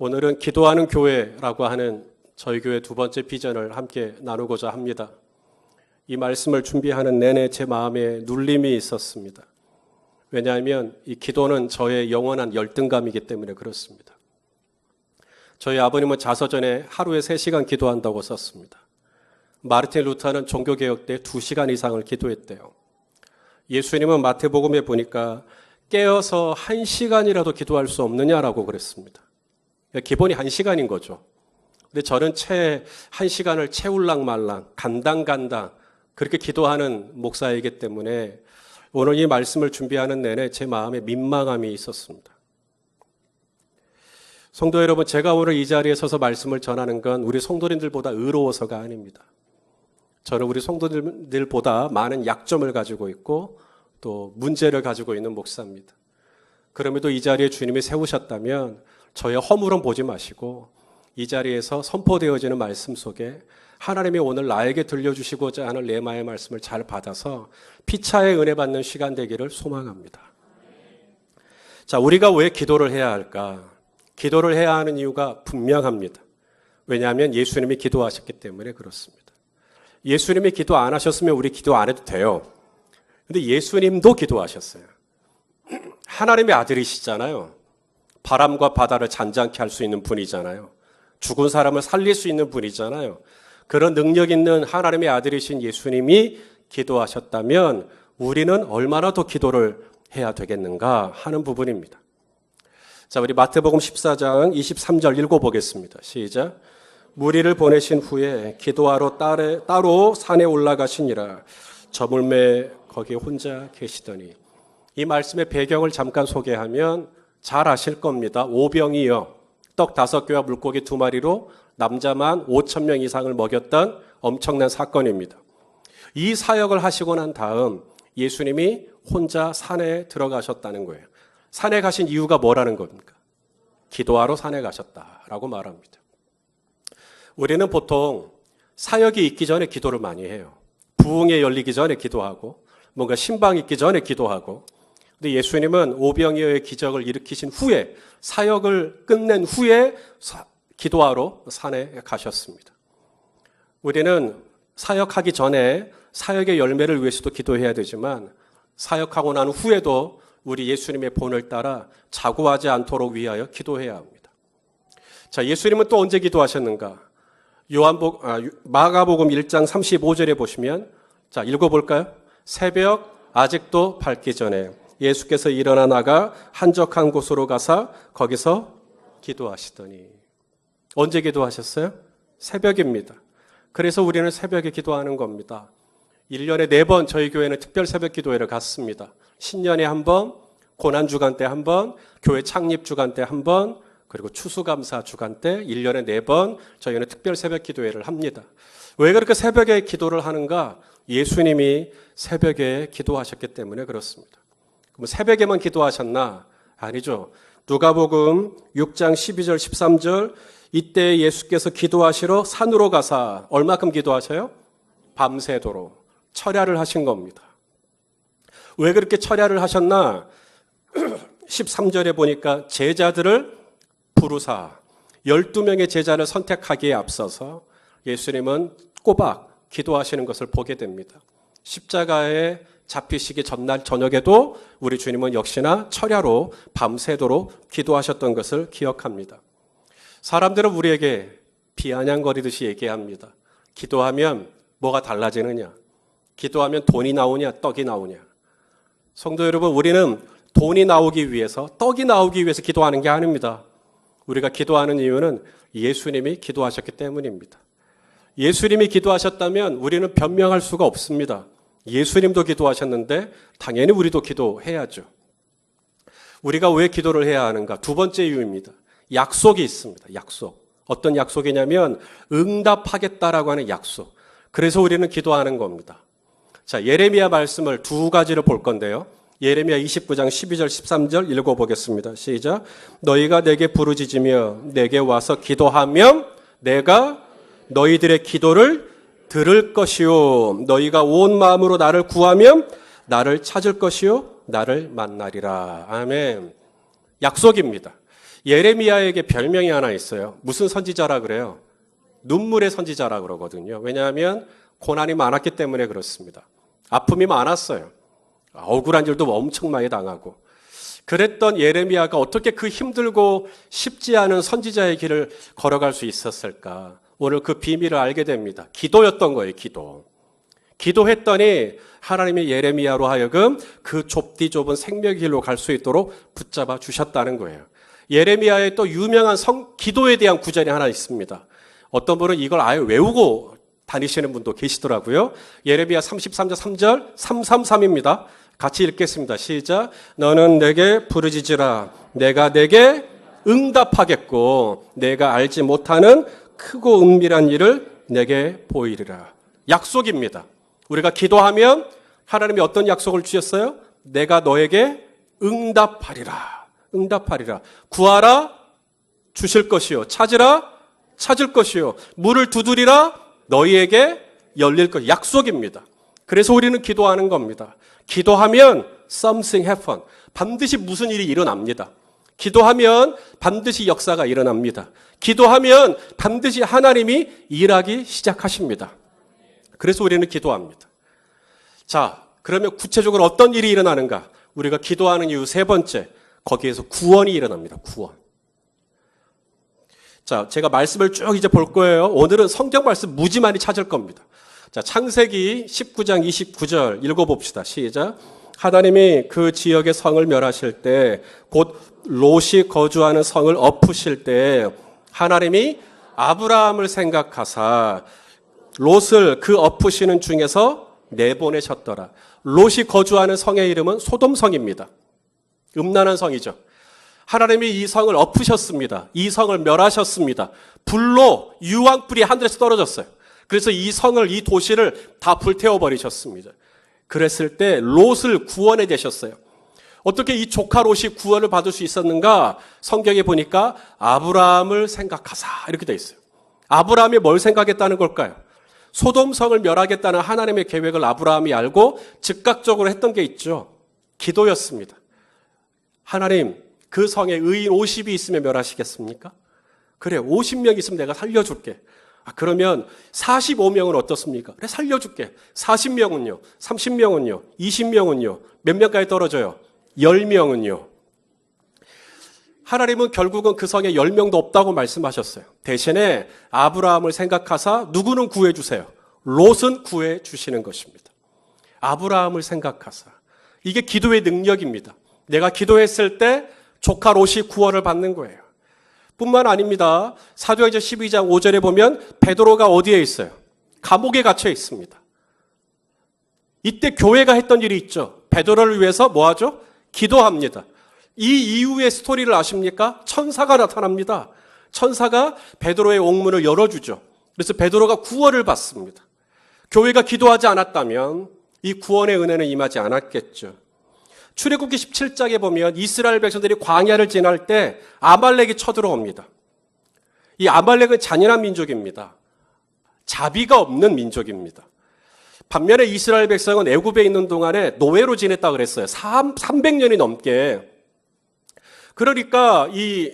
오늘은 기도하는 교회라고 하는 저희 교회 두 번째 비전을 함께 나누고자 합니다. 이 말씀을 준비하는 내내 제 마음에 눌림이 있었습니다. 왜냐하면 이 기도는 저의 영원한 열등감이기 때문에 그렇습니다. 저희 아버님은 자서전에 하루에 3시간 기도한다고 썼습니다. 마르틴 루터는 종교개혁 때 2시간 이상을 기도했대요. 예수님은 마태복음에 보니까 깨어서 1시간이라도 기도할 수 없느냐라고 그랬습니다. 기본이 1시간인 거죠. 근데 저는 1시간을 채울랑말랑 간당간당 그렇게 기도하는 목사이기 때문에 오늘 이 말씀을 준비하는 내내 제 마음에 민망함이 있었습니다. 성도 여러분, 제가 오늘 이 자리에 서서 말씀을 전하는 건 우리 성도님들보다 의로워서가 아닙니다. 저는 우리 성도님들보다 많은 약점을 가지고 있고 또 문제를 가지고 있는 목사입니다. 그럼에도 이 자리에 주님이 세우셨다면 저의 허물은 보지 마시고 이 자리에서 선포되어지는 말씀 속에 하나님이 오늘 나에게 들려주시고자 하는 레마의 말씀을 잘 받아서 피차의 은혜 받는 시간 되기를 소망합니다. 자, 우리가 왜 기도를 해야 할까? 기도를 해야 하는 이유가 분명합니다. 왜냐하면 예수님이 기도하셨기 때문에 그렇습니다. 예수님이 기도 안 하셨으면 우리 기도 안 해도 돼요. 근데 예수님도 기도하셨어요. 하나님의 아들이시잖아요. 바람과 바다를 잔잔케 할 수 있는 분이잖아요. 죽은 사람을 살릴 수 있는 분이잖아요. 그런 능력 있는 하나님의 아들이신 예수님이 기도하셨다면 우리는 얼마나 더 기도를 해야 되겠는가 하는 부분입니다. 자, 우리 마태복음 14장 23절 읽어보겠습니다. 시작. 무리를 보내신 후에 기도하러 따로 산에 올라가시니라. 저물매 거기에 혼자 계시더니. 이 말씀의 배경을 잠깐 소개하면 잘 아실 겁니다. 오병이어 떡 5개와 물고기 2마리로 남자만 5,000명 이상을 먹였던 엄청난 사건입니다. 이 사역을 하시고 난 다음 예수님이 혼자 산에 들어가셨다는 거예요. 산에 가신 이유가 뭐라는 겁니까? 기도하러 산에 가셨다라고 말합니다. 우리는 보통 사역이 있기 전에 기도를 많이 해요. 부흥에 열리기 전에 기도하고 뭔가 신방 있기 전에 기도하고. 근데 예수님은 오병이어의 기적을 일으키신 후에 사역을 끝낸 후에 기도하러 산에 가셨습니다. 우리는 사역하기 전에 사역의 열매를 위해서도 기도해야 되지만 사역하고 난 후에도 우리 예수님의 본을 따라 자고하지 않도록 위하여 기도해야 합니다. 자, 예수님은 또 언제 기도하셨는가? 마가복음 1장 35절에 보시면, 자, 읽어볼까요? 새벽 아직도 밝기 전에 예수께서 일어나 나가 한적한 곳으로 가사 거기서 기도하시더니. 언제 기도하셨어요? 새벽입니다. 그래서 우리는 새벽에 기도하는 겁니다. 1년에 4번 저희 교회는 특별 새벽 기도회를 갔습니다. 신년에 한 번, 고난주간 때 한 번, 교회 창립주간 때 한 번, 그리고 추수감사 주간 때 1년에 4번 저희는 특별 새벽 기도회를 합니다. 왜 그렇게 새벽에 기도를 하는가? 예수님이 새벽에 기도하셨기 때문에 그렇습니다. 그럼 새벽에만 기도하셨나? 아니죠. 누가복음 6장 12절 13절 이때 예수께서 기도하시러 산으로 가사 얼마큼 기도하셔요? 밤새도록 철야를 하신 겁니다. 왜 그렇게 철야를 하셨나? 13절에 보니까 제자들을 부르사 12명의 제자를 선택하기에 앞서서 예수님은 꼬박 기도하시는 것을 보게 됩니다. 십자가에 잡히시기 전날 저녁에도 우리 주님은 역시나 철야로 밤새도록 기도하셨던 것을 기억합니다. 사람들은 우리에게 비아냥거리듯이 얘기합니다. 기도하면 뭐가 달라지느냐? 기도하면 돈이 나오냐? 떡이 나오냐? 성도 여러분, 우리는 돈이 나오기 위해서, 떡이 나오기 위해서 기도하는 게 아닙니다. 우리가 기도하는 이유는 예수님이 기도하셨기 때문입니다. 예수님이 기도하셨다면 우리는 변명할 수가 없습니다. 예수님도 기도하셨는데 당연히 우리도 기도해야죠. 우리가 왜 기도를 해야 하는가? 두 번째 이유입니다. 약속이 있습니다. 약속. 어떤 약속이냐면 응답하겠다라고 하는 약속. 그래서 우리는 기도하는 겁니다. 자, 예레미야 말씀을 2가지를 볼 건데요. 예레미야 29장 12절 13절 읽어보겠습니다. 시작. 너희가 내게 부르짖으며 내게 와서 기도하면 내가 너희들의 기도를 들을 것이요 너희가 온 마음으로 나를 구하면 나를 찾을 것이요 나를 만나리라. 아멘. 약속입니다. 예레미야에게 별명이 하나 있어요. 무슨 선지자라 그래요? 눈물의 선지자라 그러거든요. 왜냐하면 고난이 많았기 때문에 그렇습니다. 아픔이 많았어요. 억울한 일도 엄청 많이 당하고. 그랬던 예레미야가 어떻게 그 힘들고 쉽지 않은 선지자의 길을 걸어갈 수 있었을까? 오늘 그 비밀을 알게 됩니다. 기도였던 거예요, 기도. 기도했더니 하나님이 예레미야로 하여금 그 좁디 좁은 생명의 길로 갈 수 있도록 붙잡아 주셨다는 거예요. 예레미야의 또 유명한 기도에 대한 구절이 하나 있습니다. 어떤 분은 이걸 아예 외우고 다니시는 분도 계시더라고요. 예레미야 33장 3절 333입니다. 같이 읽겠습니다. 시작. 너는 내게 부르짖으라. 내가 내게 응답하겠고 내가 알지 못하는 크고 은밀한 일을 내게 보이리라. 약속입니다. 우리가 기도하면 하나님이 어떤 약속을 주셨어요? 내가 너에게 응답하리라. 응답하리라. 구하라 주실 것이요. 찾으라 찾을 것이요. 문을 두드리라 너희에게 열릴 것. 약속입니다. 그래서 우리는 기도하는 겁니다. 기도하면 something happen. 반드시 무슨 일이 일어납니다. 기도하면 반드시 역사가 일어납니다. 기도하면 반드시 하나님이 일하기 시작하십니다. 그래서 우리는 기도합니다. 자, 그러면 구체적으로 어떤 일이 일어나는가? 우리가 기도하는 이유 세 번째, 거기에서 구원이 일어납니다. 구원. 자, 제가 말씀을 쭉 이제 볼 거예요. 오늘은 성경 말씀 무지 많이 찾을 겁니다. 자, 창세기 19장 29절 읽어봅시다. 시작. 하나님이 그 지역의 성을 멸하실 때, 곧 롯이 거주하는 성을 엎으실 때, 하나님이 아브라함을 생각하사 롯을 그 엎으시는 중에서 내보내셨더라. 롯이 거주하는 성의 이름은 소돔성입니다. 음란한 성이죠. 하나님이 이 성을 엎으셨습니다. 이 성을 멸하셨습니다. 불로 유황불이 하늘에서 떨어졌어요. 그래서 이 성을, 이 도시를 다 불태워버리셨습니다. 그랬을 때 롯을 구원해 주셨어요. 어떻게 이 조카 롯이 구원을 받을 수 있었는가? 성경에 보니까 아브라함을 생각하사 이렇게 돼 있어요. 아브라함이 뭘 생각했다는 걸까요? 소돔성을 멸하겠다는 하나님의 계획을 아브라함이 알고 즉각적으로 했던 게 있죠. 기도였습니다. 하나님, 그 성에 의인 50이 있으면 멸하시겠습니까? 그래, 50명 있으면 내가 살려줄게. 그러면 45명은 어떻습니까? 그래, 살려줄게. 40명은요? 30명은요? 20명은요? 몇 명까지 떨어져요? 10명은요? 하나님은 결국은 그 성에 10명도 없다고 말씀하셨어요. 대신에 아브라함을 생각하사 누구는 구해주세요. 롯은 구해주시는 것입니다. 아브라함을 생각하사. 이게 기도의 능력입니다. 내가 기도했을 때 조카 롯이 구원을 받는 거예요. 뿐만 아닙니다. 사도행전 12장 5절에 보면 베드로가 어디에 있어요? 감옥에 갇혀 있습니다. 이때 교회가 했던 일이 있죠. 베드로를 위해서 뭐 하죠? 기도합니다. 이 이후의 스토리를 아십니까? 천사가 나타납니다. 천사가 베드로의 옥문을 열어주죠. 그래서 베드로가 구원을 받습니다. 교회가 기도하지 않았다면 이 구원의 은혜는 임하지 않았겠죠. 출애굽기 17장에 보면 이스라엘 백성들이 광야를 지날 때 아말렉이 쳐들어옵니다. 이 아말렉은 잔인한 민족입니다. 자비가 없는 민족입니다. 반면에 이스라엘 백성은 애굽에 있는 동안에 노예로 지냈다 그랬어요. 300년이 넘게. 그러니까 이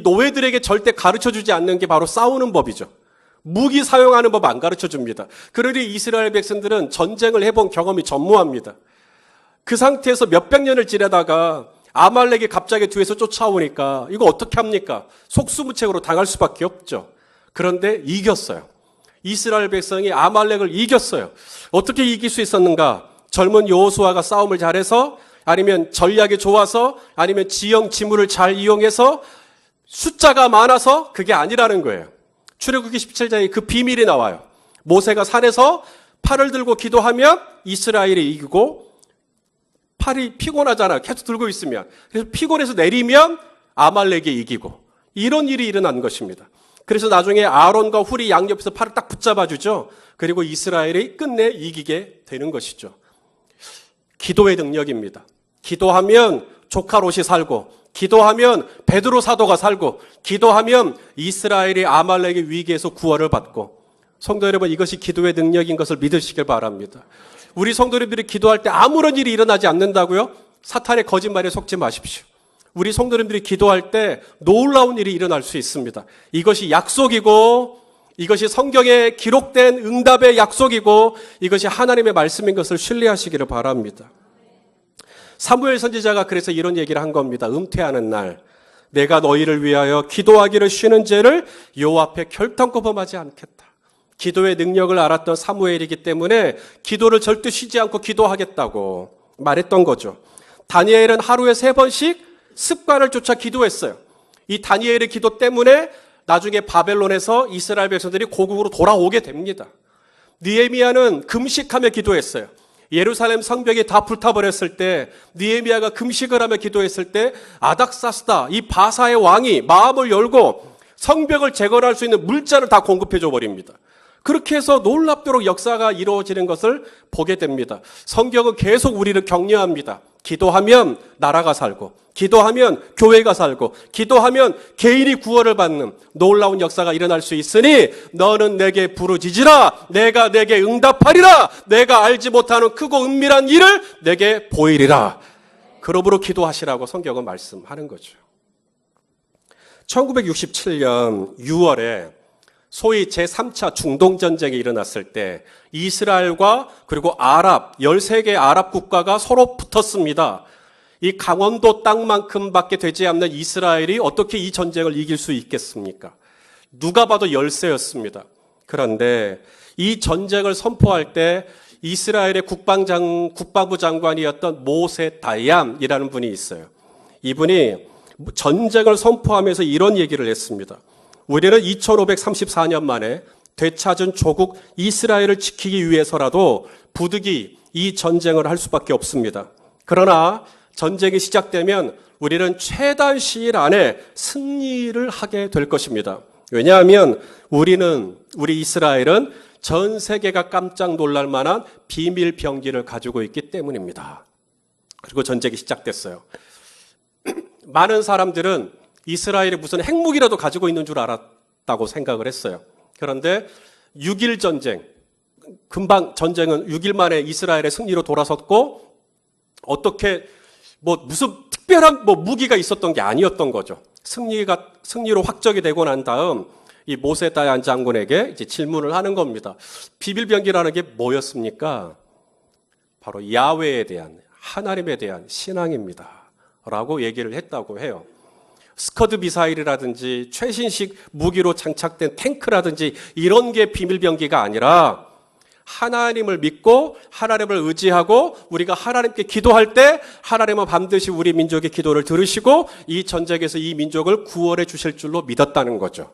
노예들에게 절대 가르쳐주지 않는 게 바로 싸우는 법이죠. 무기 사용하는 법 안 가르쳐줍니다. 그러니 이스라엘 백성들은 전쟁을 해본 경험이 전무합니다. 그 상태에서 몇백 년을 지내다가 아말렉이 갑자기 뒤에서 쫓아오니까 이거 어떻게 합니까? 속수무책으로 당할 수밖에 없죠. 그런데 이겼어요. 이스라엘 백성이 아말렉을 이겼어요. 어떻게 이길 수 있었는가? 젊은 여호수아가 싸움을 잘해서, 아니면 전략이 좋아서, 아니면 지형 지물을 잘 이용해서, 숫자가 많아서, 그게 아니라는 거예요. 출애굽기 17장에 그 비밀이 나와요. 모세가 산에서 팔을 들고 기도하면 이스라엘이 이기고, 팔이 피곤하잖아요. 계속 들고 있으면. 그래서 피곤해서 내리면 아말렉이 이기고, 이런 일이 일어난 것입니다. 그래서 나중에 아론과 훌이 양옆에서 팔을 딱 붙잡아주죠. 그리고 이스라엘이 끝내 이기게 되는 것이죠. 기도의 능력입니다. 기도하면 조카 롯이 살고, 기도하면 베드로 사도가 살고, 기도하면 이스라엘이 아말렉의 위기에서 구원을 받고. 성도 여러분, 이것이 기도의 능력인 것을 믿으시길 바랍니다. 우리 성도님들이 기도할 때 아무런 일이 일어나지 않는다고요? 사탄의 거짓말에 속지 마십시오. 우리 성도님들이 기도할 때 놀라운 일이 일어날 수 있습니다. 이것이 약속이고 이것이 성경에 기록된 응답의 약속이고 이것이 하나님의 말씀인 것을 신뢰하시기를 바랍니다. 사무엘 선지자가 그래서 이런 얘기를 한 겁니다. 은퇴하는 날 내가 너희를 위하여 기도하기를 쉬는 죄를 여호와 앞에 결단코 범하지 않겠다. 기도의 능력을 알았던 사무엘이기 때문에 기도를 절대 쉬지 않고 기도하겠다고 말했던 거죠. 다니엘은 하루에 3번씩 습관을 쫓아 기도했어요. 이 다니엘의 기도 때문에 나중에 바벨론에서 이스라엘 백성들이 고국으로 돌아오게 됩니다. 느헤미야는 금식하며 기도했어요. 예루살렘 성벽이 다 불타버렸을 때 느헤미야가 금식을 하며 기도했을 때 아닥사스다 이 바사의 왕이 마음을 열고 성벽을 재건할 수 있는 물자를 다 공급해 줘 버립니다. 그렇게 해서 놀랍도록 역사가 이루어지는 것을 보게 됩니다. 성경은 계속 우리를 격려합니다. 기도하면 나라가 살고 기도하면 교회가 살고 기도하면 개인이 구원을 받는 놀라운 역사가 일어날 수 있으니 너는 내게 부르짖으라 내가 내게 응답하리라 내가 알지 못하는 크고 은밀한 일을 내게 보이리라. 그러므로 기도하시라고 성경은 말씀하는 거죠. 1967년 6월에 소위 제3차 중동전쟁이 일어났을 때 이스라엘과 그리고 아랍 13개 아랍 국가가 서로 붙었습니다. 이 강원도 땅만큼 밖에 되지 않는 이스라엘이 어떻게 이 전쟁을 이길 수 있겠습니까? 누가 봐도 열세였습니다. 그런데 이 전쟁을 선포할 때 이스라엘의 국방부 장관이었던 모세 다얀이라는 분이 있어요. 이분이 전쟁을 선포하면서 이런 얘기를 했습니다. 우리는 2534년 만에 되찾은 조국 이스라엘을 지키기 위해서라도 부득이 이 전쟁을 할 수밖에 없습니다. 그러나 전쟁이 시작되면 우리는 최단 시일 안에 승리를 하게 될 것입니다. 왜냐하면 우리 이스라엘은 전 세계가 깜짝 놀랄 만한 비밀 병기를 가지고 있기 때문입니다. 그리고 전쟁이 시작됐어요. 많은 사람들은 이스라엘이 무슨 핵무기라도 가지고 있는 줄 알았다고 생각을 했어요. 그런데 6.1 전쟁, 금방 전쟁은 6일 만에 이스라엘의 승리로 돌아섰고 어떻게 무슨 특별한 무기가 있었던 게 아니었던 거죠. 승리로 확정이 되고 난 다음 이 모세 다얀 장군에게 이제 질문을 하는 겁니다. 비밀병기라는 게 뭐였습니까? 바로 야훼에 대한 하나님에 대한 신앙입니다. 라고 얘기를 했다고 해요. 스커드 미사일이라든지 최신식 무기로 장착된 탱크라든지 이런 게 비밀병기가 아니라 하나님을 믿고 하나님을 의지하고 우리가 하나님께 기도할 때 하나님은 반드시 우리 민족의 기도를 들으시고 이 전쟁에서 이 민족을 구원해 주실 줄로 믿었다는 거죠.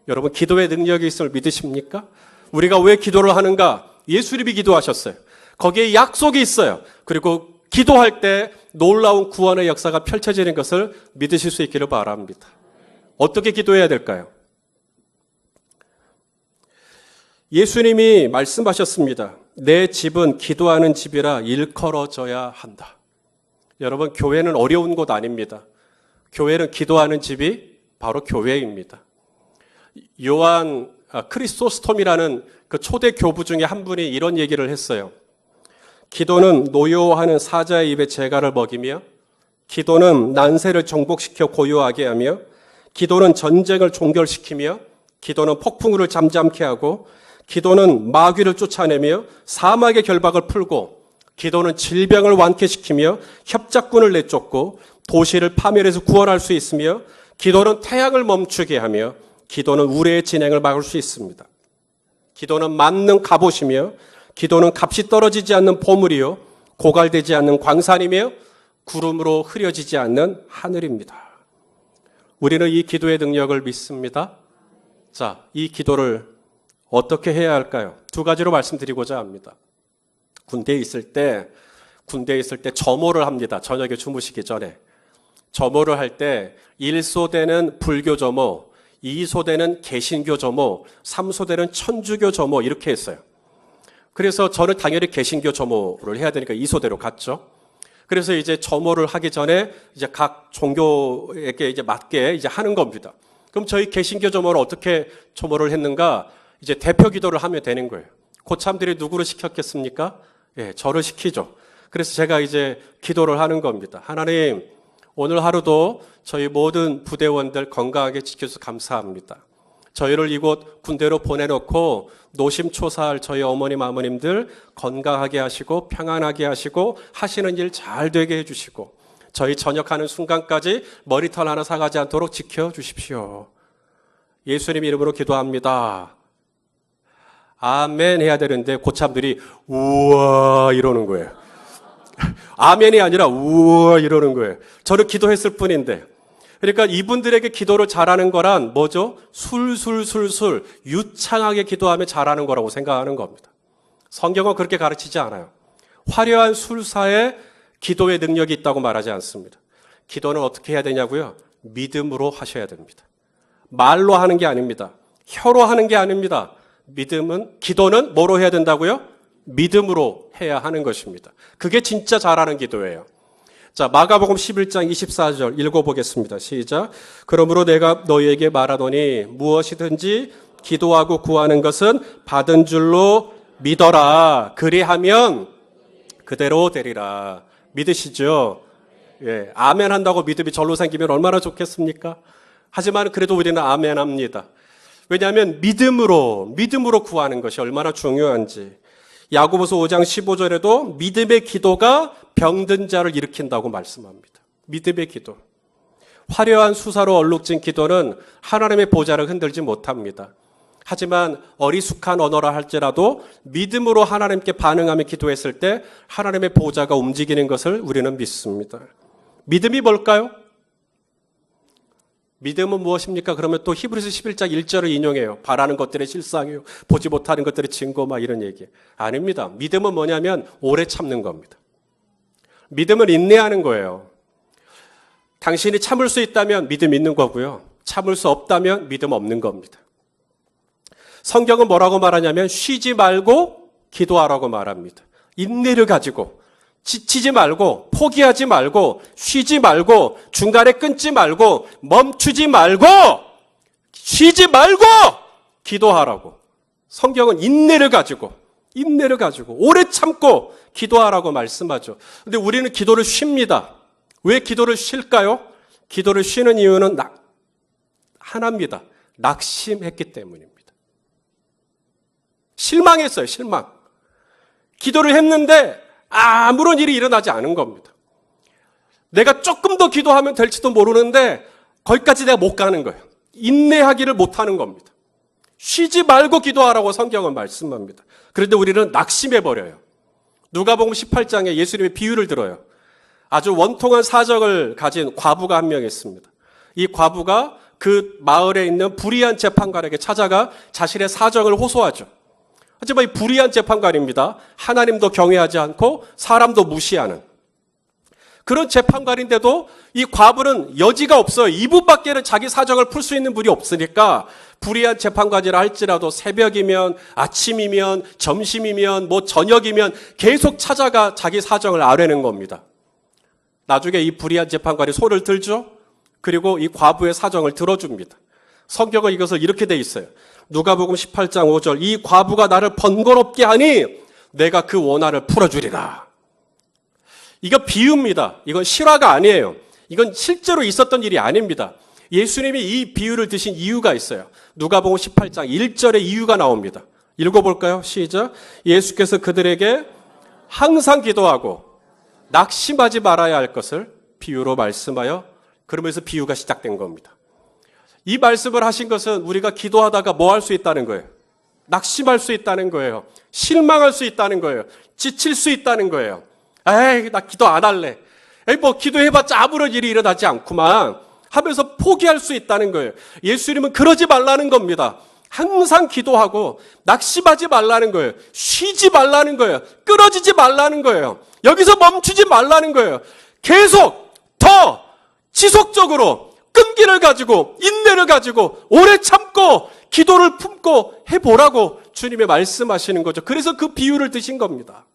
여러분 기도의 능력이 있음을 믿으십니까? 우리가 왜 기도를 하는가? 예수님이 기도하셨어요. 거기에 약속이 있어요. 그리고 기도할 때 놀라운 구원의 역사가 펼쳐지는 것을 믿으실 수 있기를 바랍니다. 어떻게 기도해야 될까요? 예수님이 말씀하셨습니다. 내 집은 기도하는 집이라 일컬어져야 한다. 여러분 교회는 어려운 곳 아닙니다. 교회는 기도하는 집이 바로 교회입니다. 요한 크리소스톰이라는 그 초대 교부 중에 한 분이 이런 얘기를 했어요. 기도는 노여워하는 사자의 입에 재갈을 먹이며 기도는 난세를 정복시켜 고요하게 하며 기도는 전쟁을 종결시키며 기도는 폭풍우를 잠잠케 하고 기도는 마귀를 쫓아내며 사막의 결박을 풀고 기도는 질병을 완쾌시키며 협작군을 내쫓고 도시를 파멸해서 구원할 수 있으며 기도는 태양을 멈추게 하며 기도는 우레의 진행을 막을 수 있습니다. 기도는 맞는 갑옷이며 기도는 값이 떨어지지 않는 보물이요 고갈되지 않는 광산이며 구름으로 흐려지지 않는 하늘입니다. 우리는 이 기도의 능력을 믿습니다. 자, 이 기도를 어떻게 해야 할까요? 2가지로 말씀드리고자 합니다. 군대에 있을 때 점호를 합니다. 저녁에 주무시기 전에. 점호를 할 때 1소대는 불교 점호, 2소대는 개신교 점호, 3소대는 천주교 점호 이렇게 했어요. 그래서 저는 당연히 개신교 점호를 해야 되니까 2소대로 갔죠. 그래서 이제 점호를 하기 전에 이제 각 종교에게 이제 맞게 이제 하는 겁니다. 그럼 저희 개신교 점호를 어떻게 점호를 했는가? 이제 대표 기도를 하면 되는 거예요. 고참들이 누구를 시켰겠습니까? 예, 저를 시키죠. 그래서 제가 이제 기도를 하는 겁니다. 하나님, 오늘 하루도 저희 모든 부대원들 건강하게 지켜줘서 감사합니다. 저희를 이곳 군대로 보내놓고 노심초사할 저희 어머님, 아버님들 건강하게 하시고 평안하게 하시고 하시는 일 잘 되게 해주시고 저희 전역하는 순간까지 머리털 하나 사가지 않도록 지켜주십시오. 예수님 이름으로 기도합니다. 아멘 해야 되는데 고참들이 우와 이러는 거예요. 아멘이 아니라 우와 이러는 거예요. 저는 기도했을 뿐인데. 그러니까 이분들에게 기도를 잘하는 거란 뭐죠? 술술술술 유창하게 기도하면 잘하는 거라고 생각하는 겁니다. 성경은 그렇게 가르치지 않아요. 화려한 술사에 기도의 능력이 있다고 말하지 않습니다. 기도는 어떻게 해야 되냐고요? 믿음으로 하셔야 됩니다. 말로 하는 게 아닙니다. 혀로 하는 게 아닙니다. 기도는 뭐로 해야 된다고요? 믿음으로 해야 하는 것입니다. 그게 진짜 잘하는 기도예요. 자, 마가복음 11장 24절 읽어보겠습니다. 시작. 그러므로 내가 너희에게 말하노니 무엇이든지 기도하고 구하는 것은 받은 줄로 믿어라. 그리하면 그대로 되리라. 믿으시죠? 예, 아멘 한다고 믿음이 절로 생기면 얼마나 좋겠습니까? 하지만 그래도 우리는 아멘 합니다. 왜냐하면 믿음으로 구하는 것이 얼마나 중요한지. 야고보서 5장 15절에도 믿음의 기도가 병든 자를 일으킨다고 말씀합니다. 믿음의 기도. 화려한 수사로 얼룩진 기도는 하나님의 보좌를 흔들지 못합니다. 하지만 어리숙한 언어라 할지라도 믿음으로 하나님께 반응하며 기도했을 때 하나님의 보좌가 움직이는 것을 우리는 믿습니다. 믿음이 뭘까요? 믿음은 무엇입니까? 그러면 또 히브리서 11장 1절을 인용해요. 바라는 것들의 실상이요. 보지 못하는 것들의 증거 막 이런 얘기. 아닙니다. 믿음은 뭐냐면 오래 참는 겁니다. 믿음은 인내하는 거예요. 당신이 참을 수 있다면 믿음 있는 거고요. 참을 수 없다면 믿음 없는 겁니다. 성경은 뭐라고 말하냐면 쉬지 말고 기도하라고 말합니다. 인내를 가지고 지치지 말고 포기하지 말고 쉬지 말고 중간에 끊지 말고 멈추지 말고 쉬지 말고 기도하라고. 성경은 인내를 가지고 오래 참고 기도하라고 말씀하죠. 근데 우리는 기도를 쉽니다. 왜 기도를 쉴까요? 기도를 쉬는 이유는 하나입니다. 낙심했기 때문입니다. 실망했어요. 실망. 기도를 했는데 아무런 일이 일어나지 않은 겁니다. 내가 조금 더 기도하면 될지도 모르는데 거기까지 내가 못 가는 거예요. 인내하기를 못하는 겁니다. 쉬지 말고 기도하라고 성경은 말씀합니다. 그런데 우리는 낙심해버려요. 누가복음 18장에 예수님의 비유를 들어요. 아주 원통한 사정을 가진 과부가 한 명 있습니다. 이 과부가 그 마을에 있는 불의한 재판관에게 찾아가 자신의 사정을 호소하죠. 하지만 이 불의한 재판관입니다. 하나님도 경외하지 않고 사람도 무시하는 그런 재판관인데도 이 과부는 여지가 없어요. 이분밖에는 자기 사정을 풀 수 있는 분이 없으니까 불의한 재판관이라 할지라도 새벽이면 아침이면 점심이면 저녁이면 계속 찾아가 자기 사정을 아뢰는 겁니다. 나중에 이 불의한 재판관이 손을 들죠. 그리고 이 과부의 사정을 들어줍니다. 성경은 이것을 이렇게 돼 있어요. 누가복음 18장 5절 이 과부가 나를 번거롭게 하니 내가 그 원한을 풀어주리라. 이거 비유입니다. 이건 실화가 아니에요. 이건 실제로 있었던 일이 아닙니다. 예수님이 이 비유를 드신 이유가 있어요. 누가복음 18장 1절에 이유가 나옵니다. 읽어볼까요? 시작. 예수께서 그들에게 항상 기도하고 낙심하지 말아야 할 것을 비유로 말씀하여 그러면서 비유가 시작된 겁니다. 이 말씀을 하신 것은 우리가 기도하다가 뭐 할 수 있다는 거예요? 낙심할 수 있다는 거예요. 실망할 수 있다는 거예요. 지칠 수 있다는 거예요. 에이, 나 기도 안 할래. 에이, 기도해봤자 아무런 일이 일어나지 않구만 하면서 포기할 수 있다는 거예요. 예수님은 그러지 말라는 겁니다. 항상 기도하고 낙심하지 말라는 거예요. 쉬지 말라는 거예요. 끊어지지 말라는 거예요. 여기서 멈추지 말라는 거예요. 계속 더 지속적으로 끈기를 가지고 인내를 가지고 오래 참고 기도를 품고 해보라고 주님이 말씀하시는 거죠. 그래서 그 비유를 드신 겁니다.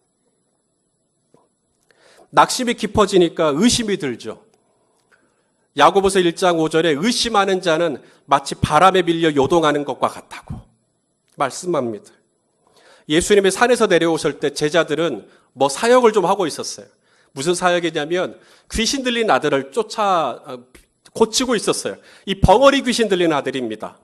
낙심이 깊어지니까 의심이 들죠. 야고보서 1장 5절에 의심하는 자는 마치 바람에 밀려 요동하는 것과 같다고 말씀합니다. 예수님이 산에서 내려오실 때 제자들은 사역을 좀 하고 있었어요. 무슨 사역이냐면 귀신 들린 아들을 고치고 있었어요. 이 벙어리 귀신 들린 아들입니다.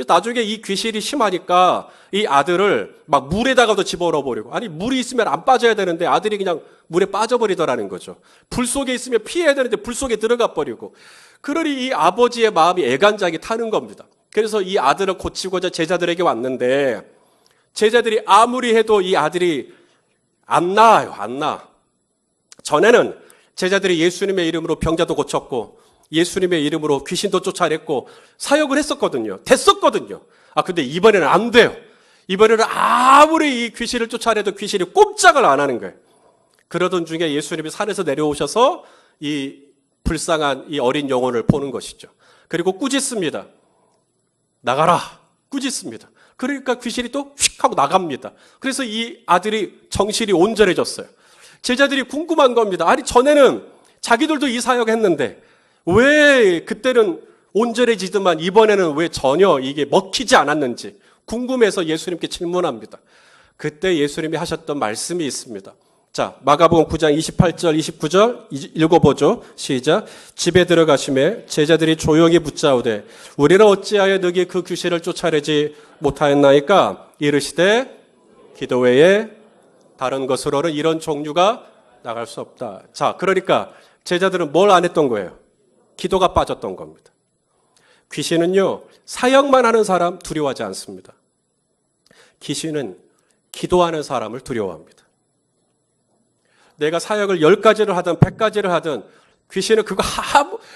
나중에 이 귀신이 심하니까 이 아들을 막 물에다가도 집어넣어 버리고, 아니 물이 있으면 안 빠져야 되는데 아들이 그냥 물에 빠져버리더라는 거죠. 불 속에 있으면 피해야 되는데 불 속에 들어가 버리고, 그러니 이 아버지의 마음이 애간장이 타는 겁니다. 그래서 이 아들을 고치고자 제자들에게 왔는데, 제자들이 아무리 해도 이 아들이 안 나아요. 안 나아. 전에는 제자들이 예수님의 이름으로 병자도 고쳤고 예수님의 이름으로 귀신도 쫓아냈고 사역을 했었거든요. 됐었거든요. 근데 이번에는 안 돼요. 이번에는 아무리 이 귀신을 쫓아내도 귀신이 꼼짝을 안 하는 거예요. 그러던 중에 예수님이 산에서 내려오셔서 이 불쌍한 이 어린 영혼을 보는 것이죠. 그리고 꾸짖습니다. 나가라. 꾸짖습니다. 그러니까 귀신이 또 휙 하고 나갑니다. 그래서 이 아들이 정신이 온전해졌어요. 제자들이 궁금한 겁니다. 아니 전에는 자기들도 이 사역했는데 왜 그때는 온전해지더만 이번에는 왜 전혀 이게 먹히지 않았는지 궁금해서 예수님께 질문합니다. 그때 예수님이 하셨던 말씀이 있습니다. 자, 마가복음 9장 28절 29절 읽어보죠. 시작. 집에 들어가심에 제자들이 조용히 묻자오되 우리는 어찌하여 너희 그 귀신을 쫓아내지 못하였나이까? 이르시되 기도 외에 다른 것으로는 이런 종류가 나갈 수 없다. 자, 그러니까 제자들은 뭘 안 했던 거예요? 기도가 빠졌던 겁니다. 귀신은요, 사역만 하는 사람 두려워하지 않습니다. 귀신은 기도하는 사람을 두려워합니다. 내가 사역을 10가지를 하든 100가지를 하든 귀신은 그거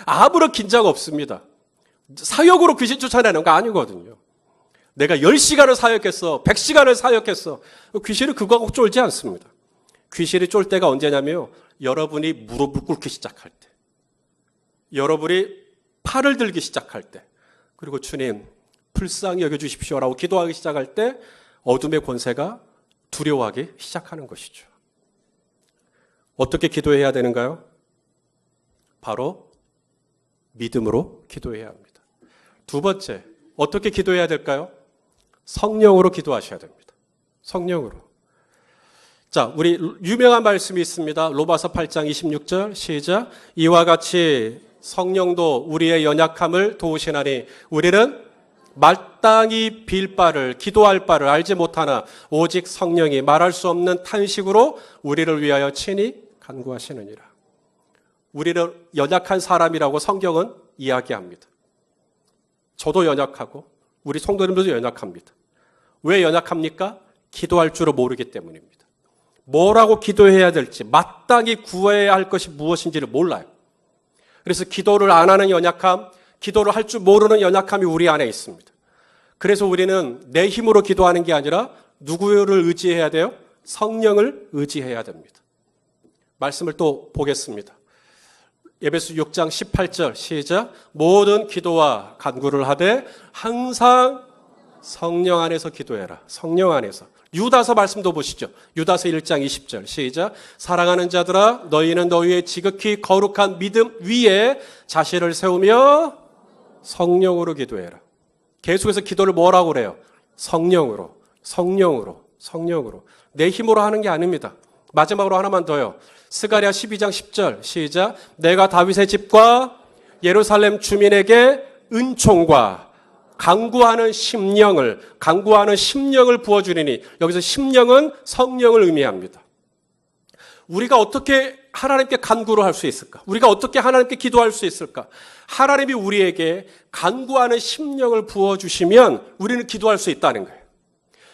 아무런 긴장 없습니다. 사역으로 귀신 쫓아내는 거 아니거든요. 내가 10시간을 사역했어, 100시간을 사역했어. 귀신은 그거하고 쫄지 않습니다. 귀신이 쫄 때가 언제냐면요, 여러분이 무릎을 꿇기 시작할 때, 여러분이 팔을 들기 시작할 때, 그리고 주님 불쌍히 여겨주십시오라고 기도하기 시작할 때 어둠의 권세가 두려워하기 시작하는 것이죠. 어떻게 기도해야 되는가요? 바로 믿음으로 기도해야 합니다. 두 번째, 어떻게 기도해야 될까요? 성령으로 기도하셔야 됩니다. 성령으로. 자, 우리 유명한 말씀이 있습니다. 로마서 8장 26절 시작. 이와 같이 성령도 우리의 연약함을 도우시나니 우리는 마땅히 빌 바를 기도할 바를 알지 못하나 오직 성령이 말할 수 없는 탄식으로 우리를 위하여 친히 간구하시느니라. 우리는 연약한 사람이라고 성경은 이야기합니다. 저도 연약하고 우리 성도님들도 연약합니다. 왜 연약합니까? 기도할 줄을 모르기 때문입니다. 뭐라고 기도해야 될지, 마땅히 구해야 할 것이 무엇인지를 몰라요. 그래서 기도를 안 하는 연약함, 기도를 할 줄 모르는 연약함이 우리 안에 있습니다. 그래서 우리는 내 힘으로 기도하는 게 아니라 누구를 의지해야 돼요? 성령을 의지해야 됩니다. 말씀을 또 보겠습니다. 에베소 6장 18절 시작. 모든 기도와 간구를 하되 항상 성령 안에서 기도해라. 성령 안에서. 유다서 말씀도 보시죠. 유다서 1장 20절 시작. 사랑하는 자들아 너희는 너희의 지극히 거룩한 믿음 위에 자신을 세우며 성령으로 기도해라. 계속해서 기도를 뭐라고 그래요? 성령으로, 성령으로, 성령으로. 내 힘으로 하는 게 아닙니다. 마지막으로 하나만 더요. 스가랴 12장 10절 시작. 내가 다윗의 집과 예루살렘 주민에게 은총과 간구하는 심령을 부어주리니, 여기서 심령은 성령을 의미합니다. 우리가 어떻게 하나님께 간구를 할 수 있을까? 우리가 어떻게 하나님께 기도할 수 있을까? 하나님이 우리에게 간구하는 심령을 부어주시면 우리는 기도할 수 있다는 거예요.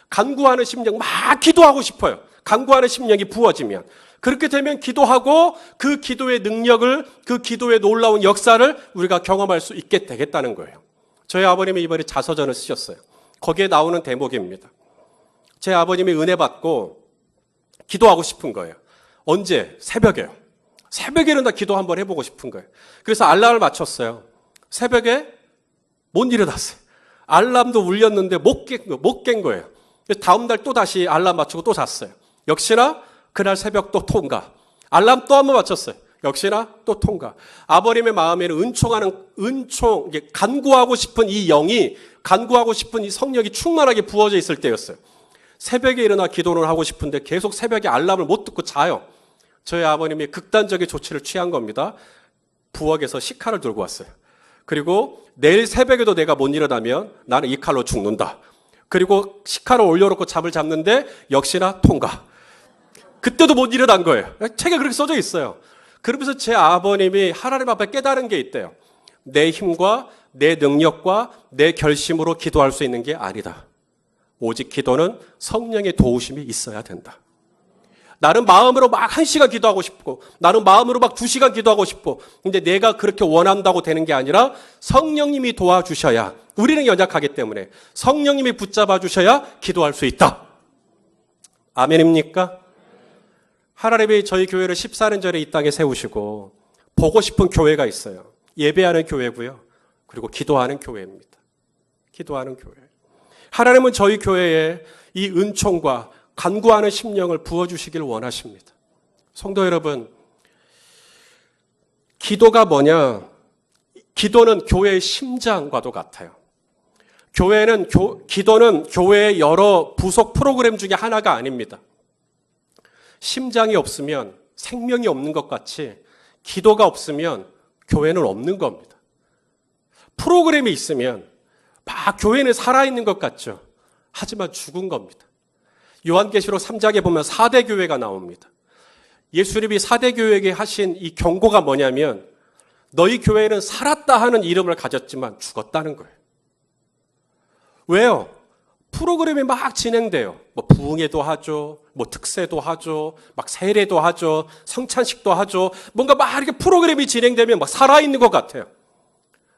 간구하는 심령, 막 기도하고 싶어요. 간구하는 심령이 부어지면. 그렇게 되면 기도하고 그 기도의 능력을, 그 기도의 놀라운 역사를 우리가 경험할 수 있게 되겠다는 거예요. 저희 아버님이 이번에 자서전을 쓰셨어요. 거기에 나오는 대목입니다. 제 아버님이 은혜 받고 기도하고 싶은 거예요. 언제? 새벽에요. 새벽에 일어나 기도 한번 해보고 싶은 거예요. 그래서 알람을 맞췄어요. 새벽에 못 일어났어요. 알람도 울렸는데 못 깬 거예요. 다음날 또 다시 알람 맞추고 또 잤어요. 역시나 그날 새벽 또 통과. 알람 또 한번 맞췄어요. 역시나 또 통과. 아버님의 마음에는 간구하고 싶은 이 영이, 간구하고 싶은 이 성령이 충만하게 부어져 있을 때였어요. 새벽에 일어나 기도를 하고 싶은데 계속 새벽에 알람을 못 듣고 자요. 저희 아버님이 극단적인 조치를 취한 겁니다. 부엌에서 식칼을 들고 왔어요. 그리고 내일 새벽에도 내가 못 일어나면 나는 이 칼로 죽는다. 그리고 식칼을 올려놓고 잡을 잡는데 역시나 통과. 그때도 못 일어난 거예요. 책에 그렇게 써져 있어요. 그러면서 제 아버님이 하나님 앞에 깨달은 게 있대요. 내 힘과 내 능력과 내 결심으로 기도할 수 있는 게 아니다. 오직 기도는 성령의 도우심이 있어야 된다. 나는 마음으로 막 1시간 기도하고 싶고, 나는 마음으로 막 2시간 기도하고 싶고, 근데 내가 그렇게 원한다고 되는 게 아니라 성령님이 도와주셔야, 우리는 연약하기 때문에 성령님이 붙잡아 주셔야 기도할 수 있다. 아멘입니까? 하나님이 저희 교회를 14년 전에 이 땅에 세우시고 보고 싶은 교회가 있어요. 예배하는 교회고요. 그리고 기도하는 교회입니다. 기도하는 교회. 하나님은 저희 교회에 이 은총과 간구하는 심령을 부어주시길 원하십니다. 성도 여러분, 기도가 뭐냐? 기도는 교회의 심장과도 같아요. 기도는 교회의 여러 부속 프로그램 중에 하나가 아닙니다. 심장이 없으면 생명이 없는 것 같이 기도가 없으면 교회는 없는 겁니다. 프로그램이 있으면 막 교회는 살아있는 것 같죠. 하지만 죽은 겁니다. 요한계시록 3장에 보면 4대 교회가 나옵니다. 예수님이 4대 교회에게 하신 이 경고가 뭐냐면 너희 교회는 살았다 하는 이름을 가졌지만 죽었다는 거예요. 왜요? 프로그램이 막 진행돼요. 뭐 부흥회도 하죠. 뭐 특세도 하죠. 막 세례도 하죠. 성찬식도 하죠. 뭔가 막 이렇게 프로그램이 진행되면 막 살아있는 것 같아요.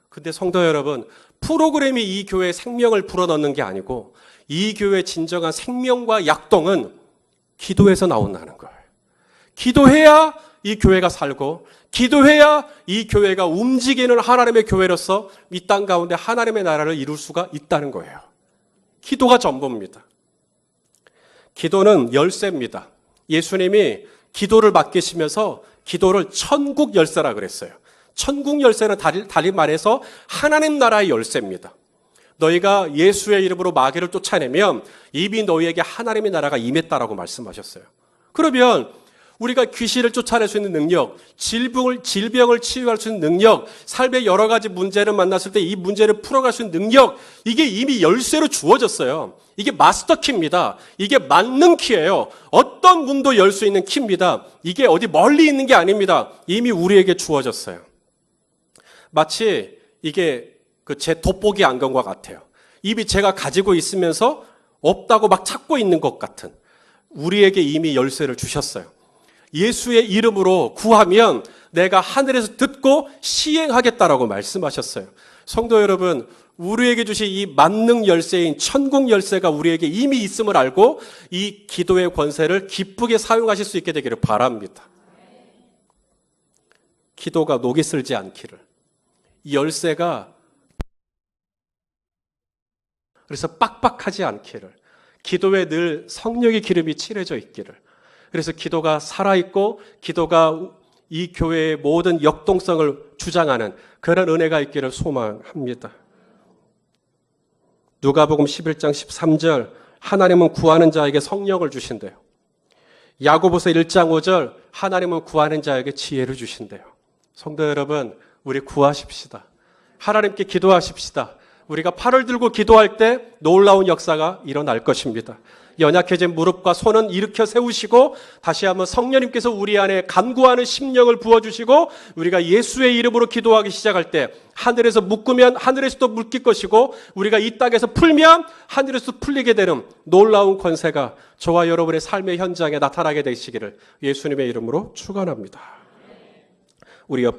근데 성도 여러분, 프로그램이 이 교회의 생명을 불어넣는 게 아니고 이 교회의 진정한 생명과 약동은 기도에서 나온다는 거예요. 기도해야 이 교회가 살고 기도해야 이 교회가 움직이는 하나님의 교회로서 이 땅 가운데 하나님의 나라를 이룰 수가 있다는 거예요. 기도가 전부입니다. 기도는 열쇠입니다. 예수님이 기도를 맡기시면서 기도를 천국 열쇠라 그랬어요. 천국 열쇠는 달리 말해서 하나님 나라의 열쇠입니다. 너희가 예수의 이름으로 마귀를 쫓아내면 이미 너희에게 하나님의 나라가 임했다라고 말씀하셨어요. 그러면 우리가 귀신을 쫓아낼 수 있는 능력, 질병을 치유할 수 있는 능력, 삶의 여러 가지 문제를 만났을 때 이 문제를 풀어갈 수 있는 능력, 이게 이미 열쇠로 주어졌어요. 이게 마스터 키입니다. 이게 만능 키예요. 어떤 문도 열 수 있는 키입니다. 이게 어디 멀리 있는 게 아닙니다. 이미 우리에게 주어졌어요. 마치 이게 제 돋보기 안경과 같아요. 이미 제가 가지고 있으면서 없다고 막 찾고 있는 것 같은 우리에게 이미 열쇠를 주셨어요. 예수의 이름으로 구하면 내가 하늘에서 듣고 시행하겠다라고 말씀하셨어요. 성도 여러분, 우리에게 주신 이 만능 열쇠인 천국 열쇠가 우리에게 이미 있음을 알고 이 기도의 권세를 기쁘게 사용하실 수 있게 되기를 바랍니다. 기도가 녹이 슬지 않기를. 이 열쇠가 그래서 빡빡하지 않기를. 기도에 늘 성령의 기름이 칠해져 있기를. 그래서 기도가 살아있고 기도가 이 교회의 모든 역동성을 주장하는 그런 은혜가 있기를 소망합니다. 누가복음 11장 13절 하나님은 구하는 자에게 성령을 주신대요. 야고보서 1장 5절 하나님은 구하는 자에게 지혜를 주신대요. 성도 여러분, 우리 구하십시다. 하나님께 기도하십시다. 우리가 팔을 들고 기도할 때 놀라운 역사가 일어날 것입니다. 연약해진 무릎과 손은 일으켜 세우시고 다시 한번 성령님께서 우리 안에 간구하는 심령을 부어주시고 우리가 예수의 이름으로 기도하기 시작할 때 하늘에서 묶으면 하늘에서도 묶일 것이고 우리가 이 땅에서 풀면 하늘에서 풀리게 되는 놀라운 권세가 저와 여러분의 삶의 현장에 나타나게 되시기를 예수님의 이름으로 축원합니다. 우리 옆에